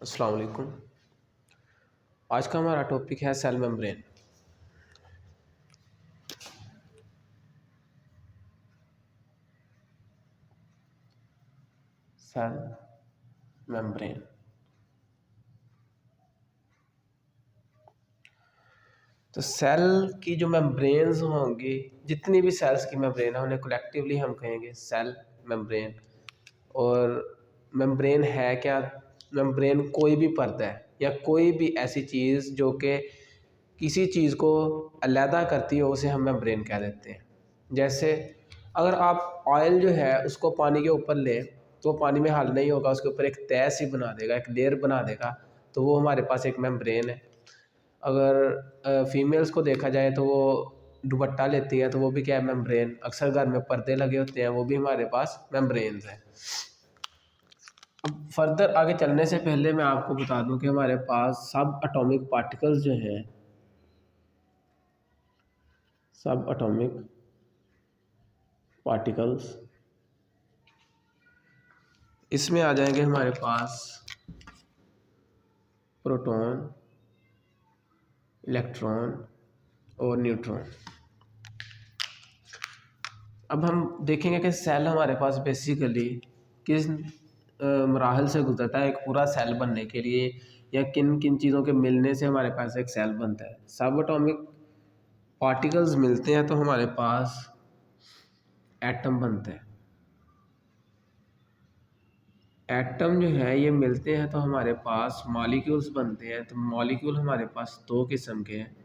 अस्सलाम वालेकुम। आज का हमारा टॉपिक है सेल मेम्ब्रेन। सेल मेम्ब्रेन तो सेल की जो मेम्ब्रेन्स होंगी, जितनी भी सेल्स की मेम्ब्रेन है उन्हें कलेक्टिवली हम कहेंगे सेल मेम्ब्रेन। और मेम्ब्रेन है क्या? मेम्ब्रेन कोई भी पर्दा है या कोई भी ऐसी चीज़ जो कि किसी चीज़ को अलहदा करती है, उसे हम मेम्ब्रेन कह देते हैं। जैसे अगर आप ऑयल जो है उसको पानी के ऊपर लें तो पानी में हल नहीं होगा, उसके ऊपर एक तह सी बना देगा, एक लेयर बना देगा, तो वो हमारे पास एक मेम्ब्रेन है। अगर फीमेल्स को देखा जाए तो वो दुपट्टा लेती है तो वो भी क्या है? मेम्ब्रेन। अक्सर घर में पर्दे लगे होते हैं, वो भी हमारे पास मेम्ब्रेन्स हैं। अब फर्दर आगे चलने से पहले मैं आपको बता दूं कि हमारे पास सब एटॉमिक पार्टिकल्स जो हैं, सब एटॉमिक पार्टिकल्स इसमें आ जाएंगे हमारे पास प्रोटॉन, इलेक्ट्रॉन और न्यूट्रॉन। अब हम देखेंगे कि सेल हमारे पास बेसिकली किस मराहल से गुजरता है एक पूरा सेल बनने के लिए, या किन किन चीज़ों के मिलने से हमारे पास एक सेल बनता है। सब एटॉमिक पार्टिकल्स मिलते हैं तो हमारे पास एटम बनता है। एटम जो है ये मिलते हैं तो हमारे पास मॉलिक्यूल्स बनते हैं। तो मॉलिक्यूल हमारे पास दो किस्म के हैं।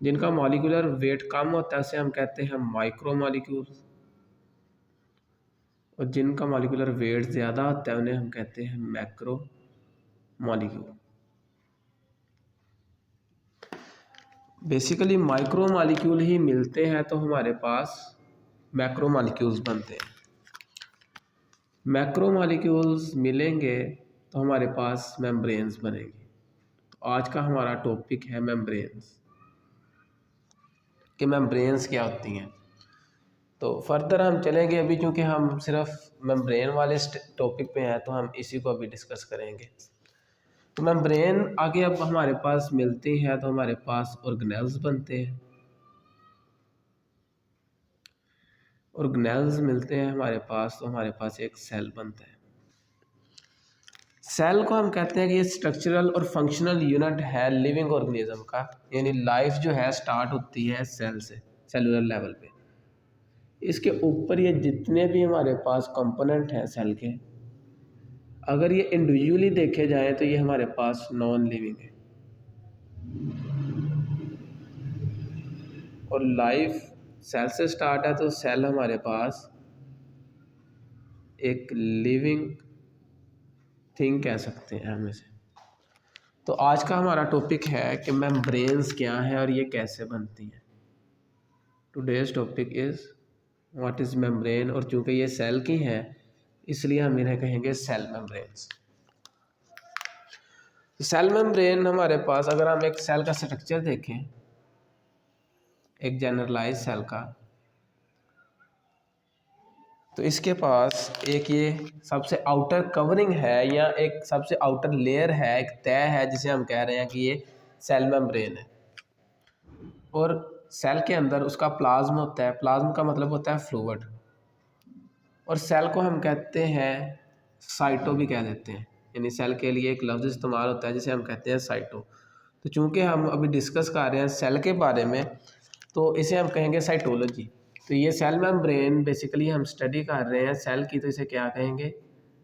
जिनका मॉलिक्यूलर वेट कम होता है उसे हम कहते हैं माइक्रो मॉलिक्यूल, और जिनका मॉलिक्यूलर वेट ज़्यादा होता है उन्हें हम कहते हैं macro molecule. Basically micro molecule ही मिलते हैं तो हमारे पास मैक्रो मॉलिक्यूल्स बनते हैं। मैक्रो मॉलिक्यूल्स मिलेंगे तो हमारे पास मेम्ब्रेन्स बनेंगे। तो आज का हमारा टॉपिक है मेम्ब्रेन्स, कि मेम्ब्रेन्स क्या होती हैं। तो फर्दर हम चलेंगे अभी, चूँकि हम सिर्फ मेम्ब्रेन वाले टॉपिक पे हैं तो हम इसी को अभी डिस्कस करेंगे। तो मेम्ब्रेन आगे अब हमारे पास मिलती है तो हमारे पास ऑर्गेनेल्स बनते हैं। ऑर्गेनेल्स मिलते हैं हमारे पास तो हमारे पास एक सेल बनता है। सेल को हम कहते हैं कि ये स्ट्रक्चरल और फंक्शनल यूनिट है लिविंग ऑर्गेनिज्म का, यानी लाइफ जो है स्टार्ट होती है सेल से, सेलुलर लेवल पे। इसके ऊपर ये जितने भी हमारे पास कंपोनेंट हैं सेल के, अगर ये इंडिविजुअली देखे जाएं तो ये हमारे पास नॉन लिविंग है। और लाइफ सेल से स्टार्ट है तो सेल हमारे पास एक लिविंग थिंग कह सकते हैं हम इसे। तो आज का हमारा टॉपिक है कि मेम्ब्रेन्स क्या है और ये कैसे बनती हैं। Today's topic is what is membrane, और चूँकि ये सेल की हैं इसलिए हम इन्हें कहेंगे सेल मेम्ब्रेन्स। सेल मेम्ब्रेन हमारे पास, अगर हम एक सेल का स्ट्रक्चर देखें, एक जनरलाइज सेल का, तो इसके पास एक ये सबसे आउटर कवरिंग है या एक सबसे आउटर लेयर है, एक तह है, जिसे हम कह रहे हैं कि ये सेल मेम्ब्रेन है। और सेल के अंदर उसका प्लाज्म होता है। प्लाज्म का मतलब होता है फ्लूइड। और सेल को हम कहते हैं साइटो भी कह देते हैं, यानी सेल के लिए एक लफ्ज़ इस्तेमाल होता है जिसे हम कहते हैं साइटो। तो चूँकि हम अभी डिस्कस कर रहे हैं सेल के बारे में तो इसे हम कहेंगे साइटोलॉजी। तो ये सेल मेम्ब्रेन बेसिकली हम स्टडी कर रहे हैं सेल की, तो इसे क्या कहेंगे?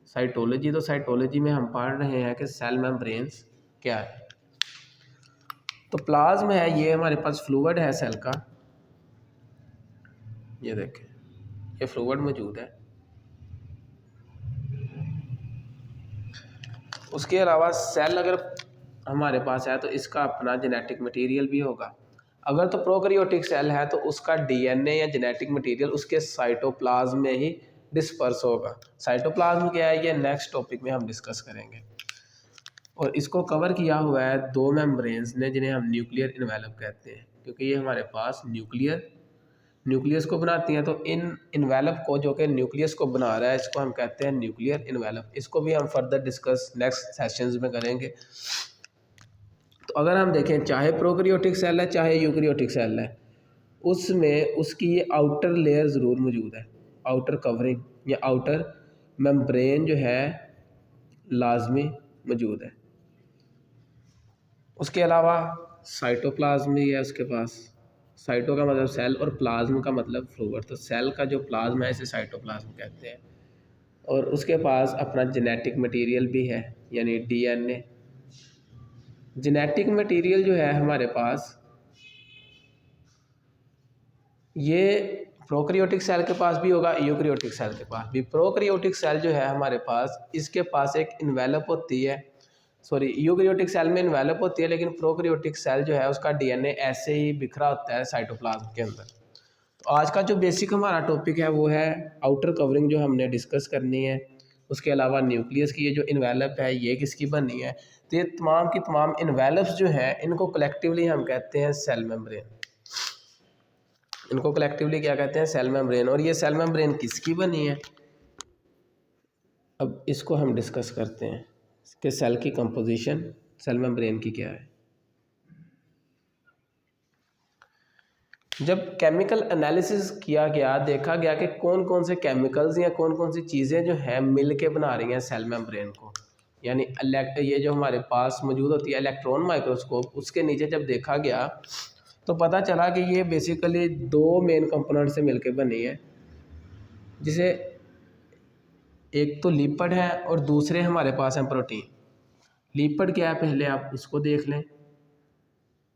साइटोलॉजी। तो साइटोलॉजी में हम पढ़ रहे हैं कि सेल मेम्ब्रेन्स क्या है। तो प्लाज्म है, ये हमारे पास फ्लूइड है सेल का, ये देखें ये फ्लूइड मौजूद है। उसके अलावा सेल अगर हमारे पास है तो इसका अपना जेनेटिक मटेरियल भी होगा। अगर तो प्रोकैरियोटिक सेल है तो उसका डीएनए या जेनेटिक मटेरियल उसके साइटोप्लाज्म में ही डिस्पर्स होगा। साइटोप्लाज्म क्या है ये नेक्स्ट टॉपिक में हम डिस्कस करेंगे। और इसको कवर किया हुआ है दो मेम्ब्रेन्स ने जिन्हें हम न्यूक्लियर इन्वेलप कहते हैं, क्योंकि ये हमारे पास न्यूक्लियर न्यूक्लियस को बनाती हैं। तो इन इन्वेलप को, जो कि न्यूक्लियस को बना रहा है, इसको हम कहते हैं न्यूक्लियर इन्वेलप। इसको भी हम फर्दर डिस्कस नेक्स्ट सेशंस में करेंगे। तो अगर हम देखें, चाहे प्रोकैरियोटिक सेल है चाहे यूकैरियोटिक सेल है, उसमें उसकी ये आउटर लेयर ज़रूर मौजूद है, आउटर कवरिंग या आउटर मेम्ब्रेन जो है लाजमी मौजूद है। उसके अलावा साइटोप्लाज्म भी है उसके पास। साइटो का मतलब सेल और प्लाज्म का मतलब फ्लूइड। तो सेल का जो प्लाज्म है इसे साइटोप्लाज्म कहते हैं। और उसके पास अपना जेनेटिक मटेरियल भी है, यानी डीएनए। जेनेटिक मटेरियल जो है हमारे पास, ये प्रोकैरियोटिक सेल के पास भी होगा, यूकैरियोटिक सेल के पास भी। प्रोकैरियोटिक सेल जो है हमारे पास, इसके पास एक इन्वेलप होती है, सॉरी यूकैरियोटिक सेल में इन्वेलप होती है, लेकिन प्रोकैरियोटिक सेल जो है उसका डीएनए ऐसे ही बिखरा होता है साइटोप्लाज्म के अंदर। तो आज का जो बेसिक हमारा टॉपिक है वो है आउटर कवरिंग, जो हमने डिस्कस करनी है। उसके अलावा न्यूक्लियस की ये जो इन्वेलप है ये किसकी बनी है। तो ये तमाम की तमाम इन्वेलप्स जो हैं इनको कलेक्टिवली हम कहते हैं सेल मेम्ब्रेन। इनको कलेक्टिवली क्या कहते हैं, सेल मेम्ब्रेन। और ये सेल मेम्ब्रेन किसकी बनी है, अब इसको हम डिस्कस करते हैं कि सेल की कंपोजिशन सेल मेम्ब्रेन की क्या है। जब केमिकल एनालिसिस किया गया, देखा गया कि कौन कौन से केमिकल्स या कौन कौन सी चीज़ें जो हैं मिल के बना रही हैं सेल मेम्ब्रेन को, यानी ये जो हमारे पास मौजूद होती है इलेक्ट्रॉन माइक्रोस्कोप, उसके नीचे जब देखा गया तो पता चला कि ये बेसिकली दो मेन कंपोनेंट से मिलके बनी है, जिसे एक तो लिपिड है और दूसरे हमारे पास हैं प्रोटीन। लिपिड क्या है पहले आप उसको देख लें।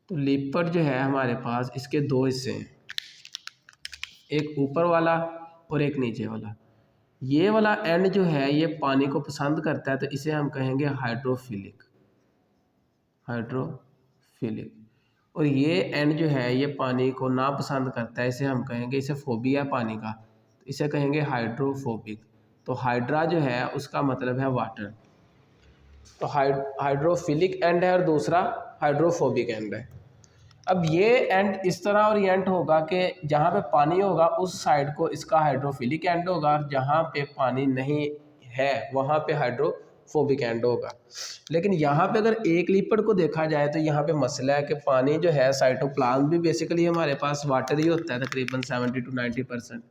तो लिपिड जो है हमारे पास, इसके दो हिस्से हैं, एक ऊपर वाला और एक नीचे वाला। ये वाला एंड जो है ये पानी को पसंद करता है, तो इसे हम कहेंगे हाइड्रोफिलिक, हाइड्रोफिलिक। और ये एंड जो है ये पानी को ना पसंद करता है, इसे हम कहेंगे, इसे फोबिया है पानी का, तो इसे कहेंगे हाइड्रोफोबिक। तो हाइड्रा जो है उसका मतलब है वाटर। तो हाइड्रोफिलिक एंड है और दूसरा हाइड्रोफोबिक एंड है। अब ये एंड इस तरह ओरिएंट होगा कि जहाँ पे पानी होगा उस साइड को इसका हाइड्रोफिलिक एंड होगा, और जहाँ पे पानी नहीं है वहाँ पे हाइड्रोफोबिक एंड होगा। लेकिन यहाँ पे अगर एक लिपिड को देखा जाए तो यहाँ पे मसला है कि पानी जो है, साइटोप्लाज्म भी बेसिकली हमारे पास वाटर ही होता है, तकरीबन 70 to 90%,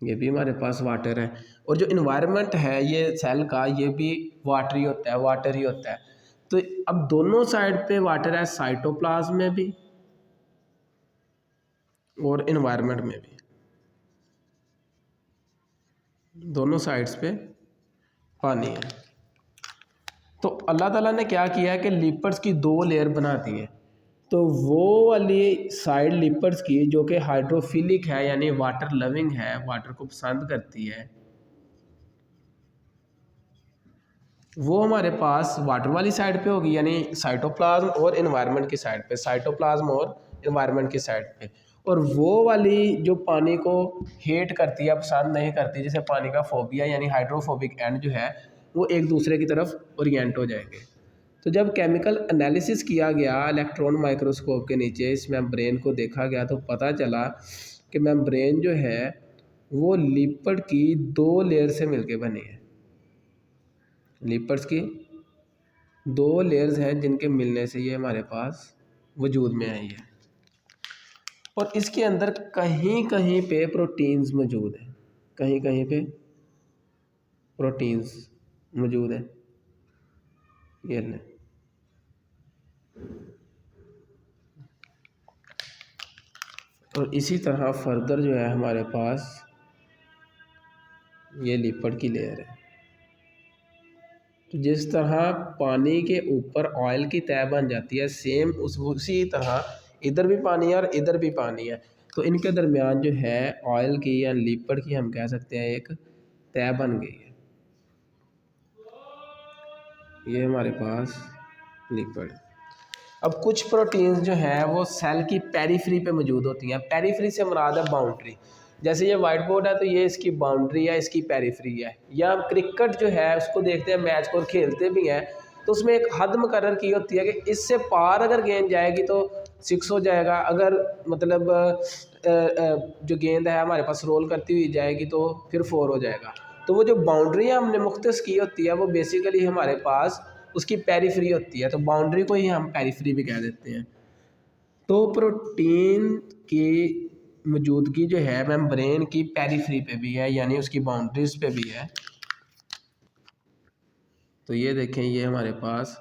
ये भी हमारे पास वाटर है। और जो इन्वायरमेंट है ये सेल का, ये भी वाटर ही होता है, वाटर ही होता है। तो अब दोनों साइड पे वाटर है, साइटोप्लाज्म में भी और इन्वायरमेंट में भी, दोनों साइड्स पे पानी है। तो अल्लाह ताला ने क्या किया है कि लिपिड्स की दो लेयर बना दी है। तो वो वाली साइड लिपिड्स की जो कि हाइड्रोफिलिक है, यानी वाटर लविंग है, वाटर को पसंद करती है, वो हमारे पास वाटर वाली साइड पे होगी, यानी साइटोप्लाज्म और इन्वायरमेंट की साइड पे, साइटोप्लाज्म और इन्वायरमेंट की साइड पे। और वो वाली जो पानी को हेट करती है, पसंद नहीं करती, जैसे पानी का फोबिया यानी हाइड्रोफोबिक एंड जो है वो एक दूसरे की तरफ ओरिएंट हो जाएंगे। तो जब केमिकल एनालिसिस किया गया इलेक्ट्रॉन माइक्रोस्कोप के नीचे, इस मेम्ब्रेन को देखा गया, तो पता चला कि मेम्ब्रेन जो है वो लिपिड की दो लेयर से मिलके बनी है। लिपिड्स की दो लेयर्स हैं जिनके मिलने से ये हमारे पास वजूद में आई है। और इसके अंदर कहीं कहीं पे प्रोटीन्स मौजूद हैं, कहीं कहीं पे प्रोटीन्स मौजूद हैं, ये लें। और इसी तरह फर्दर जो है हमारे पास ये लिपिड की लेयर है। तो जिस तरह पानी के ऊपर ऑयल की तह बन जाती है, सेम उसी तरह इधर भी पानी है और इधर भी पानी है। तो इनके दरमियान जो है ऑयल की या लिपिड की हम कह सकते हैं एक तह बन गई है। ये हमारे पास लिपिड। अब कुछ प्रोटीन्स जो हैं वो सेल की पेरिफेरी पे मौजूद होती हैं। पेरिफेरी से मुराद है बाउंड्री। जैसे ये वाइट बोर्ड है तो ये इसकी बाउंड्री है, इसकी पेरिफेरी है। या हम क्रिकेट जो है उसको देखते हैं, मैच को खेलते भी हैं, तो उसमें एक हद मुकर्रर की होती है कि इससे पार अगर गेंद जाएगी तो 6 हो जाएगा। अगर मतलब जो गेंद है हमारे पास रोल करती हुई जाएगी तो फिर 4 हो जाएगा। तो वो जो बाउंड्री हमने मुख्तस की होती है वो बेसिकली हमारे पास उसकी पेरिफेरी होती है, तो बाउंड्री को ही हम पेरिफेरी भी कह देते हैं। तो प्रोटीन की मौजूदगी जो है मेम्ब्रेन की पेरिफेरी पे भी है, यानी उसकी बाउंड्रीज पे भी है। तो ये देखें, ये हमारे पास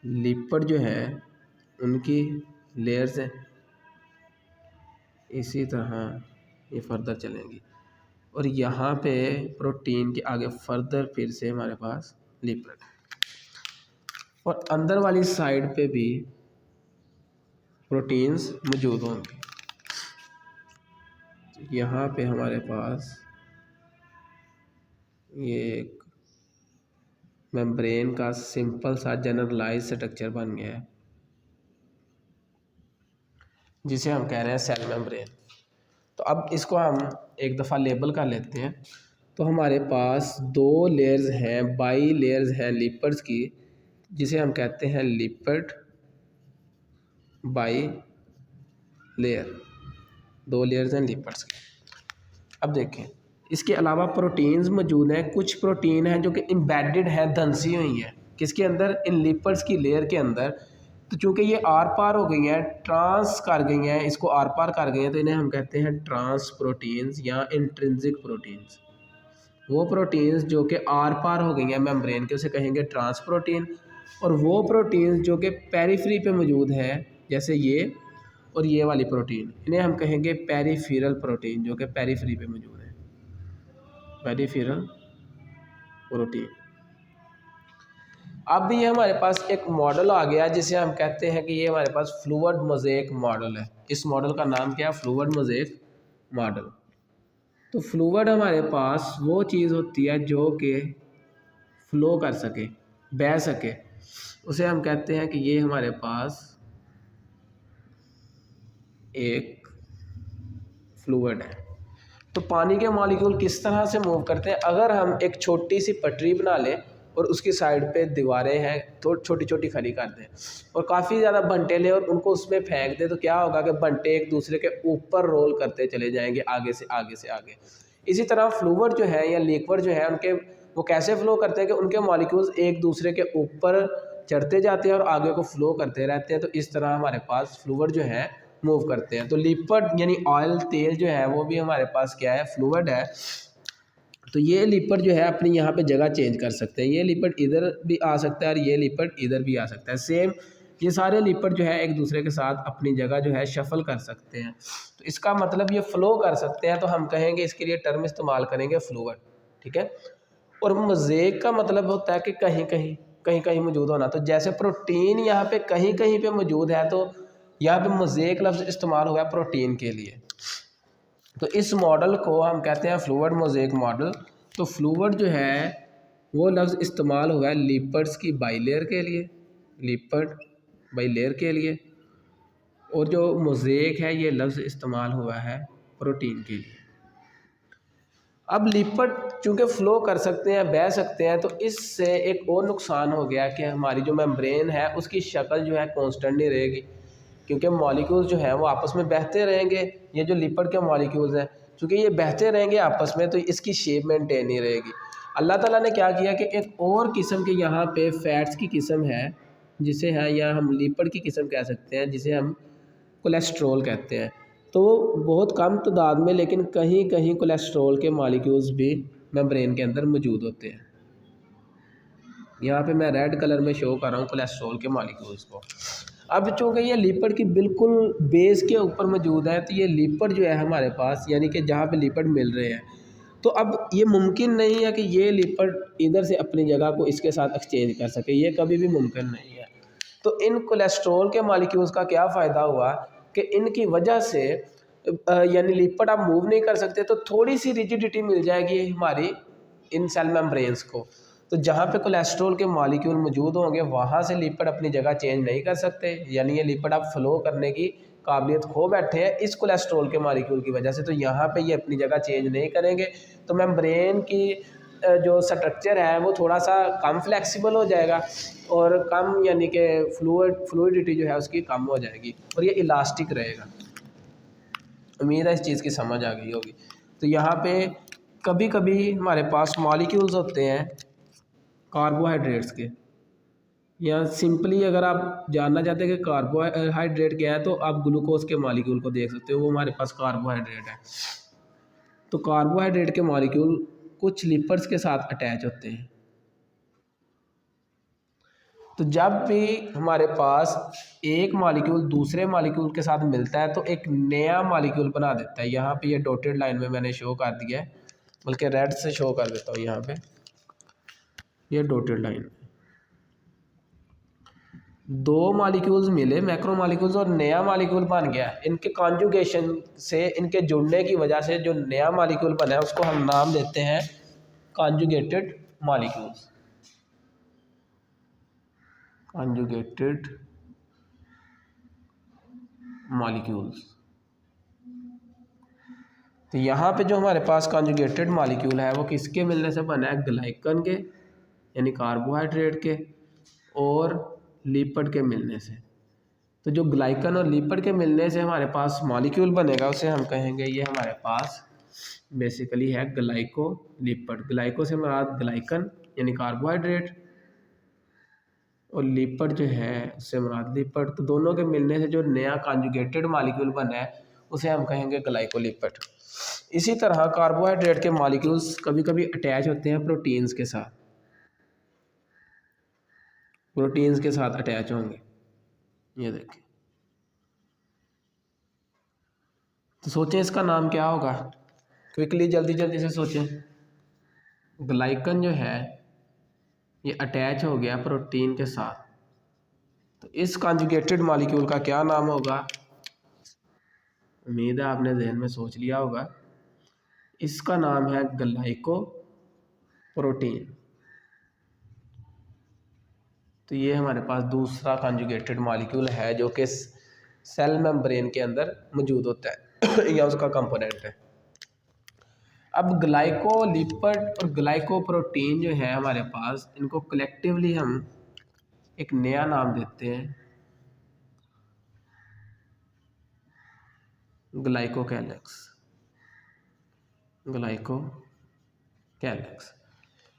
लिपिड जो है उनकी लेयर्स हैं, इसी तरह ये फर्दर चलेंगी और यहाँ पे प्रोटीन के आगे फर्दर फिर से हमारे पास लिपिड और अंदर वाली साइड पे भी प्रोटीन्स मौजूद होंगे। तो यहाँ पे हमारे पास ये एक मेम्ब्रेन का सिंपल सा जनरलाइज स्ट्रक्चर बन गया है जिसे हम कह रहे हैं सेल मेम्ब्रेन। तो अब इसको हम एक दफ़ा लेबल कर लेते हैं। तो हमारे पास 2 लेयर्स हैं, बाई लेयर्स हैं लिपिड्स की, जिसे हम कहते हैं लिपिड बाई लेयर। 2 लेयर्स हैं लिपिड्स की। अब देखें, इसके अलावा प्रोटीन्स मौजूद हैं। कुछ प्रोटीन हैं जो कि एम्बेडेड हैं, धंसी हुई हैं किसके अंदर, इन लिपिड्स की लेयर के अंदर। तो चूँकि ये आर पार हो गई हैं, ट्रांस कर गई हैं, इसको आर पार कर गई हैं, तो इन्हें हम कहते हैं ट्रांस प्रोटीन्स या इंट्रिंसिक प्रोटीन्स। वो प्रोटीन्स जो कि आर पार हो गई हैं मेम्ब्रेन के, उसे कहेंगे ट्रांस प्रोटीन। और वो प्रोटीन्स जो कि पेरिफेरी पे मौजूद है, जैसे ये और ये वाली प्रोटीन, इन्हें हम कहेंगे पेरिफेरल प्रोटीन, जो कि पेरिफेरी पे मौजूद है, पेरिफेरल प्रोटीन। अब ये हमारे पास एक मॉडल आ गया जिसे हम कहते हैं कि ये हमारे पास फ्लूइड मोज़ेक मॉडल है। इस मॉडल का नाम क्या है, फ्लूइड मोज़ेक मॉडल। तो फ्लूइड हमारे पास वो चीज़ होती है जो कि फ्लो कर सके, बह सके, उसे हम कहते हैं कि ये हमारे पास एक फ्लूइड है। तो पानी के मॉलिक्यूल किस तरह से मूव करते हैं, अगर हम एक छोटी सी पटरी बना लें और उसकी साइड पे दीवारें हैं तो छोटी छोटी खड़ी कर दें और काफ़ी ज़्यादा बंटे लें और उनको उसमें फेंक दें, तो क्या होगा कि बंटे एक दूसरे के ऊपर रोल करते चले जाएंगे, आगे से आगे से आगे। इसी तरह फ्लूइड जो है या लिक्विड जो है, उनके वो कैसे फ्लो करते हैं कि उनके मॉलिक्यूल्स एक दूसरे के ऊपर चढ़ते जाते हैं और आगे को फ्लो करते रहते हैं। तो इस तरह हमारे पास फ्लूइड जो है मूव करते हैं। तो लिपिड यानी ऑयल, तेल जो है वो भी हमारे पास क्या है, फ्लूइड है। तो ये लिपिड जो है अपनी यहाँ पे जगह चेंज कर सकते हैं, ये लिपिड इधर भी आ सकता है और ये लिपिड इधर भी आ सकता है। सेम ये सारे लिपिड जो है एक दूसरे के साथ अपनी जगह जो है शफल कर सकते हैं। तो इसका मतलब ये फ्लो कर सकते हैं, तो हम कहेंगे इसके लिए टर्म इस्तेमाल करेंगे फ्लूइड, ठीक है। और मोज़ेक का मतलब होता है कि कहीं कहीं कहीं कहीं मौजूद होना। तो जैसे प्रोटीन यहाँ पे कहीं कहीं पे मौजूद है, तो यहाँ पे मोज़ेक लफ्ज़ इस्तेमाल हुआ है प्रोटीन के लिए। तो इस मॉडल को हम कहते हैं फ्लूइड मोज़ेक मॉडल। तो फ्लूइड जो है वो लफ्ज़ इस्तेमाल हुआ है लिपिड्स की बाइलेयर के लिए, लिपिड बाइलेयर के लिए, और जो मोज़ेक है ये लफ्ज़ इस्तेमाल हुआ है प्रोटीन के लिए। अब लिपिड चूँकि फ़्लो कर सकते हैं, बह सकते हैं, तो इससे एक और नुकसान हो गया कि हमारी जो मेम्ब्रेन है उसकी शक्ल जो है कांस्टेंट नहीं रहेगी, क्योंकि मॉलिक्यूल्स जो हैं वो आपस में बहते रहेंगे। ये जो लिपिड के मॉलिक्यूल्स हैं, चूँकि ये बहते रहेंगे आपस में, तो इसकी शेप मेंटेन नहीं रहेगी। अल्लाह ताला ने क्या किया कि एक और किस्म के यहाँ पे फैट्स की किस्म है, जिसे है या हम लिपिड की किस्म कह सकते हैं, जिसे हम कोलेस्ट्रॉल कहते हैं। तो बहुत कम तादाद में, लेकिन कहीं कहीं कोलेस्ट्रॉल के मॉलिक्यूल्स भी मेम्ब्रेन के अंदर मौजूद होते हैं। यहाँ पे मैं रेड कलर में शो कर रहा हूँ कोलेस्ट्रॉल के मॉलिक्यूल्स को। अब चूँकि ये लिपिड की बिल्कुल बेस के ऊपर मौजूद है, तो ये लिपिड जो है हमारे पास, यानी कि जहाँ पे लिपिड मिल रहे हैं, तो अब ये मुमकिन नहीं है कि ये लिपिड इधर से अपनी जगह को इसके साथ एक्सचेंज कर सके, ये कभी भी मुमकिन नहीं है। तो इन कोलेस्ट्रॉल के मॉलिक्यूल्स का क्या फ़ायदा हुआ कि इनकी वजह से यानी लिपिड आप मूव नहीं कर सकते, तो थोड़ी सी रिजिडिटी मिल जाएगी हमारी इन सेल मेम्ब्रेन्स को। तो जहाँ पे कोलेस्ट्रॉल के मॉलिक्यूल मौजूद होंगे वहाँ से लिपिड अपनी जगह चेंज नहीं कर सकते, यानी ये लिपिड आप फ्लो करने की काबिलियत खो बैठे हैं इस कोलेस्ट्रॉल के मॉलिक्यूल की वजह से। तो यहाँ पे ये अपनी जगह चेंज नहीं करेंगे, तो मेम्ब्रेन की जो स्ट्रक्चर है वो थोड़ा सा कम फ्लेक्सिबल हो जाएगा और कम यानी कि फ्लूइडिटी जो है उसकी कम हो जाएगी और ये इलास्टिक रहेगा। उम्मीद है इस चीज़ की समझ आ गई होगी। तो यहाँ पे कभी कभी हमारे पास मॉलिक्यूल्स होते हैं कार्बोहाइड्रेट्स के, या सिंपली अगर आप जानना चाहते हैं कि कार्बोहाइड्रेट क्या है तो आप ग्लूकोज के मॉलिक्यूल को देख सकते हो, वो हमारे पास कार्बोहाइड्रेट है। तो कार्बोहाइड्रेट के मॉलिक्यूल कुछ लिपिड्स के साथ अटैच होते हैं। तो जब भी हमारे पास एक मॉलिक्यूल दूसरे मॉलिक्यूल के साथ मिलता है तो एक नया मॉलिक्यूल बना देता है। यहाँ पे ये डॉटेड लाइन में मैंने शो कर दिया है, बल्कि रेड से शो कर देता हूँ। यहाँ पे ये डॉटेड लाइन, दो मॉलिक्यूल्स मिले मैक्रो मॉलिक्यूल्स और नया मॉलिक्यूल बन गया। इनके कॉन्जुगेशन से, इनके जुड़ने की वजह से जो नया मॉलिक्यूल बना है उसको हम नाम देते हैं कॉन्जुगेटेड मॉलिक्यूल्स। Conjugated molecules. तो यहाँ पे जो हमारे पास कॉन्जुगेटेड मॉलिक्यूल है वो किसके मिलने से बना है? ग्लाइकन के यानी कार्बोहाइड्रेट के और लिपिड के मिलने से। तो जो ग्लाइकन और लिपिड के मिलने से हमारे पास मॉलिक्यूल बनेगा उसे हम कहेंगे ये हमारे पास बेसिकली है ग्लाइकोलिपिड। ग्लाइको से मुराद ग्लाइकन यानी कार्बोहाइड्रेट और लिपिड जो है उससे मुराद लिपिड। तो दोनों के मिलने से जो नया कॉन्जुगेटेड मॉलिक्यूल बना है उसे हम कहेंगे ग्लाइकोलिपिड। इसी तरह कार्बोहाइड्रेट के मॉलिक्यूल्स कभी कभी अटैच होते हैं प्रोटीन्स के साथ, प्रोटीन्स के साथ अटैच होंगे, ये देखिए। तो सोचें इसका नाम क्या होगा, क्विकली जल्दी जल्दी से सोचें। ग्लाइकन जो है ये अटैच हो गया प्रोटीन के साथ, तो इस कॉन्जुगेटेड मॉलिक्यूल का क्या नाम होगा? उम्मीद है आपने जहन में सोच लिया होगा। इसका नाम है ग्लाइकोप्रोटीन। तो ये हमारे पास दूसरा कॉन्जुगेटेड मॉलिक्यूल है जो कि सेल मेम्ब्रेन के अंदर मौजूद होता है या उसका कंपोनेंट है। अब ग्लाइकोलिपिड और ग्लाइकोप्रोटीन जो है हमारे पास, इनको कलेक्टिवली हम एक नया नाम देते हैं ग्लाइकोकैलेक्स। ग्लाइकोकैलेक्स।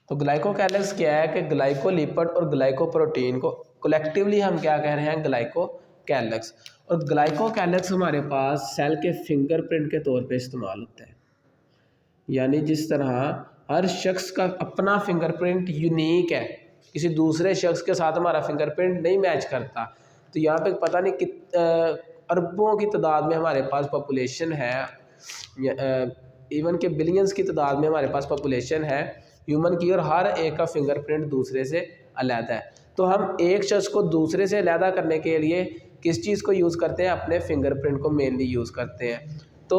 तो ग्लाइकोकैलेक्स क्या है कि ग्लाइकोलिपिड और ग्लाइकोप्रोटीन को कलेक्टिवली हम क्या कह रहे हैं? ग्लाइकोकैलेक्स। और ग्लाइकोकैलेक्स हमारे पास सेल के फिंगरप्रिंट के तौर पे इस्तेमाल होता है। यानी जिस तरह हर शख्स का अपना फिंगरप्रिंट यूनिक है, किसी दूसरे शख्स के साथ हमारा फिंगरप्रिंट नहीं मैच करता, तो यहाँ पे पता नहीं कि अरबों की तादाद में हमारे पास पॉपुलेशन है, इवन के बिलियंस की तादाद में हमारे पास पॉपुलेशन है ह्यूमन की, और हर एक का फिंगरप्रिंट दूसरे से अलग है। तो हम एक शख्स को दूसरे से अलग करने के लिए किस चीज़ को यूज़ करते हैं? अपने फिंगरप्रिंट को मेनली यूज़ करते हैं। तो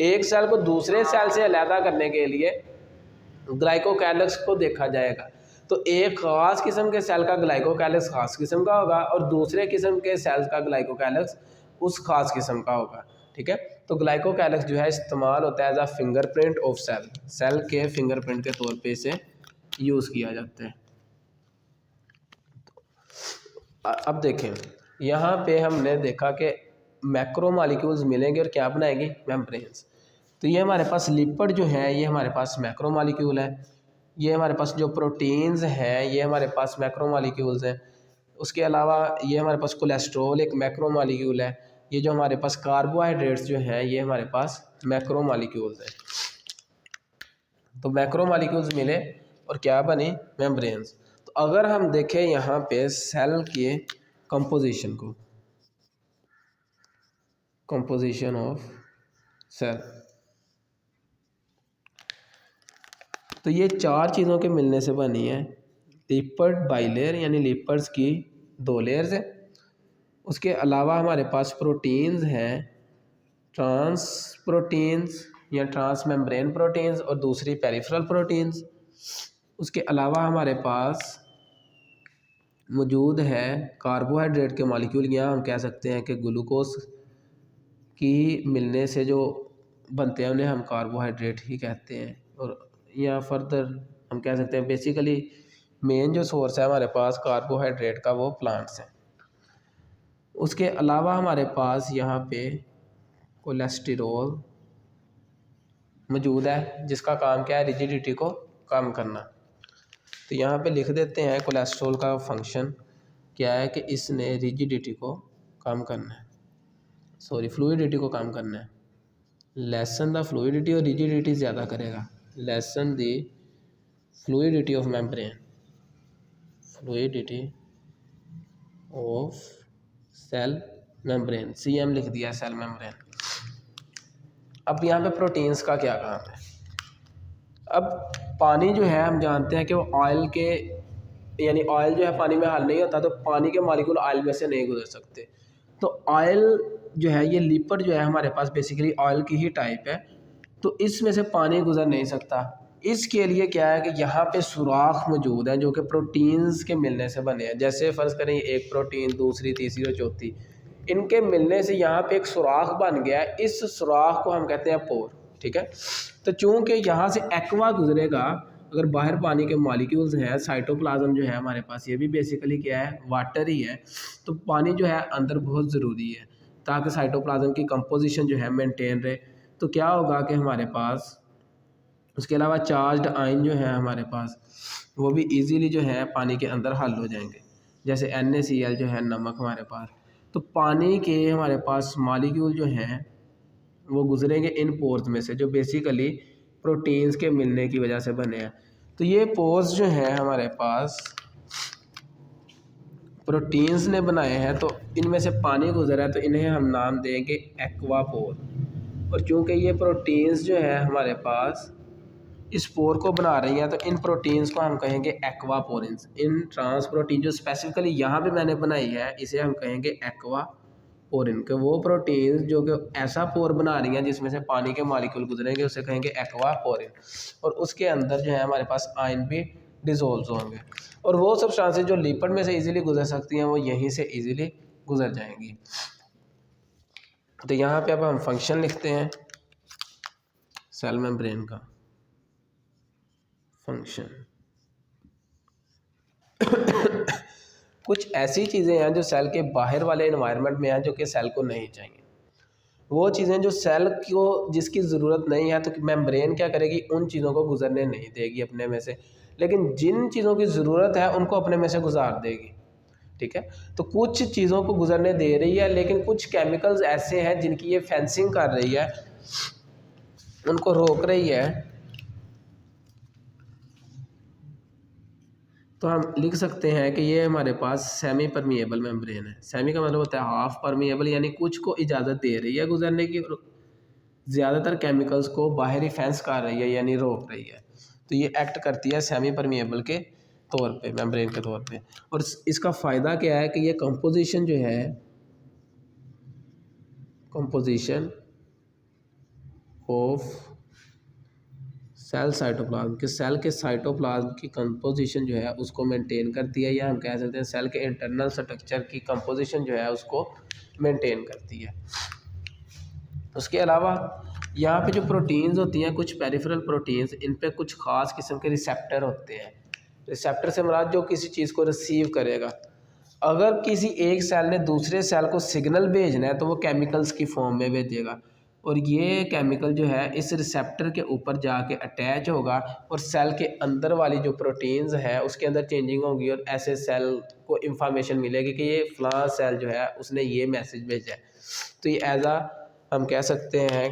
एक सेल को दूसरे सेल से अलग करने के लिए ग्लाइकोकैलेक्स को देखा जाएगा। तो एक ख़ास किस्म के सेल का ग्लाइकोकैलेक्स ख़ास किस्म का होगा और दूसरे किस्म के सेल्स का ग्लाइकोकैलेक्स उस ख़ास किस्म का होगा। ठीक है, तो ग्लाइकोकैलेक्स जो है इस्तेमाल होता है as a fingerprint of cell, cell के फिंगरप्रिंट के तौर पे इसे यूज़ किया जाता है। अब देखें, यहाँ पे हमने देखा कि मैक्रो मॉलिक्यूल्स मिलेंगे और क्या बनाएंगे? मेम्ब्रेन्स। तो ये हमारे पास लिपिड जो है ये हमारे पास मैक्रो मॉलिक्यूल है, ये हमारे पास जो प्रोटीन्स हैं ये हमारे पास मैक्रो मॉलिक्यूल्स हैं। उसके अलावा ये हमारे पास कोलेस्ट्रॉल एक मैक्रो मॉलिक्यूल है। ये जो हमारे पास कार्बोहाइड्रेट्स जो हैं ये हमारे पास मैक्रो मॉलिक्यूल्स हैं। तो मैक्रो मॉलिक्यूल्स मिले और क्या बने? मेम्ब्रेन्स। तो अगर हम देखें यहाँ पे सेल के कंपोजिशन को, कंपोजिशन ऑफ सेल, तो ये चार चीज़ों के मिलने से बनी है। लिपिड बाइलेयर यानी लिपिड्स की दो लेयर्स है। उसके अलावा हमारे पास प्रोटीन्स हैं, ट्रांस प्रोटीन्स या ट्रांस मेम्ब्रेन प्रोटीन्स और दूसरी पेरिफेरल प्रोटीन्स। उसके अलावा हमारे पास मौजूद है कार्बोहाइड्रेट के मॉलिक्यूल, या हम कह सकते हैं कि ग्लूकोज की मिलने से जो बनते हैं उन्हें हम कार्बोहाइड्रेट ही कहते हैं, और या फर्दर हम कह सकते हैं बेसिकली मेन जो सोर्स है हमारे पास कार्बोहाइड्रेट का वो प्लांट्स हैं। उसके अलावा हमारे पास यहाँ पे कोलेस्टेरॉल मौजूद है जिसका काम क्या है, रिजिडिटी को कम करना। तो यहाँ पे लिख देते हैं कोलेस्ट्रॉल का फंक्शन क्या है कि इसने रिजिडिटी को कम करना है, सॉरी फ्लूइडिटी को कम करना है। लेसन द फ्लूइडिटी और रिजिडिटी ज़्यादा करेगा। Lessen the fluidity of membrane, fluidity of cell membrane, CM लिख दिया सेल मेम्ब्रेन। अब यहाँ पे प्रोटीन्स का क्या काम है। अब पानी जो है हम जानते हैं कि वो ऑयल के, यानी ऑयल जो है पानी में हल नहीं होता, तो पानी के मॉलिक्यूल ऑयल में से नहीं गुजर सकते। तो ऑयल जो है ये लिपिड जो है हमारे पास बेसिकली ऑयल की ही टाइप है, तो इसमें से पानी गुजर नहीं सकता। इसके लिए क्या है कि यहाँ पे सुराख मौजूद है जो कि प्रोटीन्स के मिलने से बने हैं। जैसे फ़र्ज़ करें एक प्रोटीन, दूसरी, तीसरी और चौथी, इनके मिलने से यहाँ पे एक सुराख बन गया है। इस सुराख को हम कहते हैं पोर, ठीक है। तो चूँकि यहाँ से एक्वा गुजरेगा, अगर बाहर पानी के मॉलिक्यूल्स हैं, साइटोप्लाज्म जो है हमारे पास ये भी बेसिकली क्या है, वाटर ही है। तो पानी जो है अंदर बहुत ज़रूरी है ताकि साइटोप्लाज्म की कंपोजिशन जो है मेंटेन रहे। तो क्या होगा कि हमारे पास उसके अलावा चार्ज्ड आयन जो है हमारे पास वो भी इजीली जो है पानी के अंदर हल हो जाएंगे। जैसे NaCl जो है नमक हमारे पास, तो पानी के हमारे पास मॉलिक्यूल जो हैं वो गुजरेंगे इन पोर्स में से जो बेसिकली प्रोटीन्स के मिलने की वजह से बने हैं। तो ये पोर्स जो हैं हमारे पास प्रोटीन्स ने बनाए हैं, तो इनमें से पानी गुजरा है तो इन्हें हम नाम देंगे एक्वा पोर। और चूँकि ये प्रोटीन्स जो है हमारे पास इस पोर को बना रही हैं, तो इन प्रोटीन्स को हम कहेंगे एक्वापोरिन्स। इन ट्रांस प्रोटीन जो स्पेसिफिकली यहाँ पे मैंने बनाई है इसे हम कहेंगे एक्वापोरिन, के वो प्रोटीन्स जो कि ऐसा पोर बना रही हैं जिसमें से पानी के मॉलिक्यूल गुजरेंगे उसे कहेंगे एक्वापोरिन। और उसके अंदर जो है हमारे पास आयन भी डिसॉल्व होंगे, और वो सब्सटेंसेस जो लिपिड में से इजीली गुजर सकती हैं वो यहीं से इजीली गुजर जाएंगी। तो यहाँ पे अब हम फंक्शन लिखते हैं सेल मेम्ब्रेन का फंक्शन। कुछ ऐसी चीज़ें हैं जो सेल के बाहर वाले एनवायरनमेंट में हैं जो कि सेल को नहीं चाहिए। वो चीज़ें जो सेल को जिसकी ज़रूरत नहीं है, तो मेम्ब्रेन क्या करेगी, उन चीज़ों को गुजरने नहीं देगी अपने में से, लेकिन जिन चीज़ों की ज़रूरत है उनको अपने में से गुजार देगी, ठीक है। तो कुछ चीज़ों को गुजरने दे रही है, लेकिन कुछ केमिकल्स ऐसे हैं जिनकी ये फेंसिंग कर रही है, उनको रोक रही है। तो हम लिख सकते हैं कि ये हमारे पास सेमी परमिएबल मेम्ब्रेन है। सेमी का मतलब होता है हाफ परमिएबल, यानी कुछ को इजाज़त दे रही है गुजरने की, ज़्यादातर केमिकल्स को बाहर ही फेंस कर रही है यानी रोक रही है। तो ये एक्ट करती है सेमी परमिएबल के तौर पे, मेम्ब्रेन के तौर पे। और इसका फ़ायदा क्या है कि ये कंपोजिशन जो है, कंपोजिशन ऑफ सेल साइटोप्लाज्म, के सेल के साइटोप्लाज्म की कंपोजिशन जो है उसको मेंटेन करती है, या हम कह सकते हैं सेल के इंटरनल स्ट्रक्चर की कंपोजिशन जो है उसको मेंटेन करती है। उसके अलावा यहाँ पे जो प्रोटीन्स होती हैं, कुछ पेरिफेरल प्रोटीन्स, इन पे कुछ ख़ास किस्म के रिसेप्टर होते हैं। रिसेप्टर से मुराद जो किसी चीज़ को रिसीव करेगा। अगर किसी एक सेल ने दूसरे सेल को सिग्नल भेजना है तो वो केमिकल्स की फॉर्म में भेजेगा, और ये केमिकल जो है इस रिसेप्टर के ऊपर जाके अटैच होगा और सेल के अंदर वाली जो प्रोटीन्स है उसके अंदर चेंजिंग होगी, और ऐसे सेल को इंफॉर्मेशन मिलेगी कि ये फ़लाँ सेल जो है उसने ये मैसेज भेजा है। तो ये एज आ हम कह सकते हैं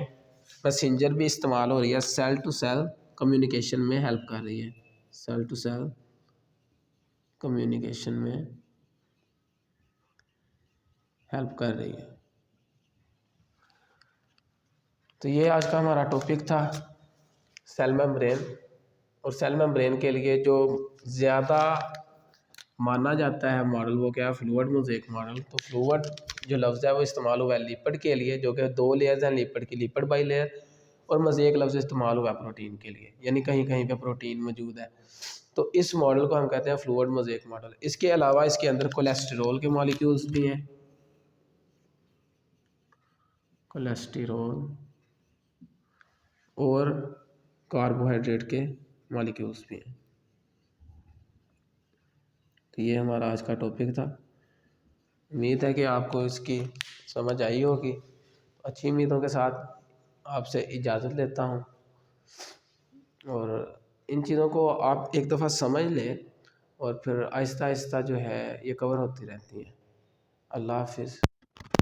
मैसेंजर भी इस्तेमाल हो रही है, सेल टू सेल कम्युनिकेशन में हेल्प कर रही है, सेल टू सेल कम्युनिकेशन में हेल्प कर रही है। तो ये आज का हमारा टॉपिक था सेल मेम्ब्रेन। और सेल मेम्ब्रेन के लिए जो ज़्यादा माना जाता है मॉडल वो क्या है, फ्लूइड मोज़ेक मॉडल। तो फ्लूइड जो लफ्ज़ है वो इस्तेमाल हुआ है लिपिड के लिए, जो कि 2 लेयर्स हैं लिपिड की, लिपिड बाई लेयर, और मोज़ेक लफ्ज़ इस्तेमाल हुआ है प्रोटीन के लिए, यानी कहीं कहीं पे प्रोटीन मौजूद है। तो इस मॉडल को हम कहते हैं फ्लूइड मोज़ेक मॉडल। इसके अलावा इसके अंदर कोलेस्टेरॉल के मॉलिक्यूल्स भी हैं, कोलेस्टेरॉल और कार्बोहाइड्रेट के मॉलिक्यूल्स भी हैं। तो ये हमारा आज का टॉपिक था। उम्मीद है कि आपको इसकी समझ आई होगी। अच्छी उम्मीदों के साथ आपसे इजाज़त लेता हूँ, और इन चीज़ों को आप एक दफ़ा समझ लें और फिर आहिस्ता आहिस्ता जो है ये कवर होती रहती हैं। अल्लाह हाफिज़।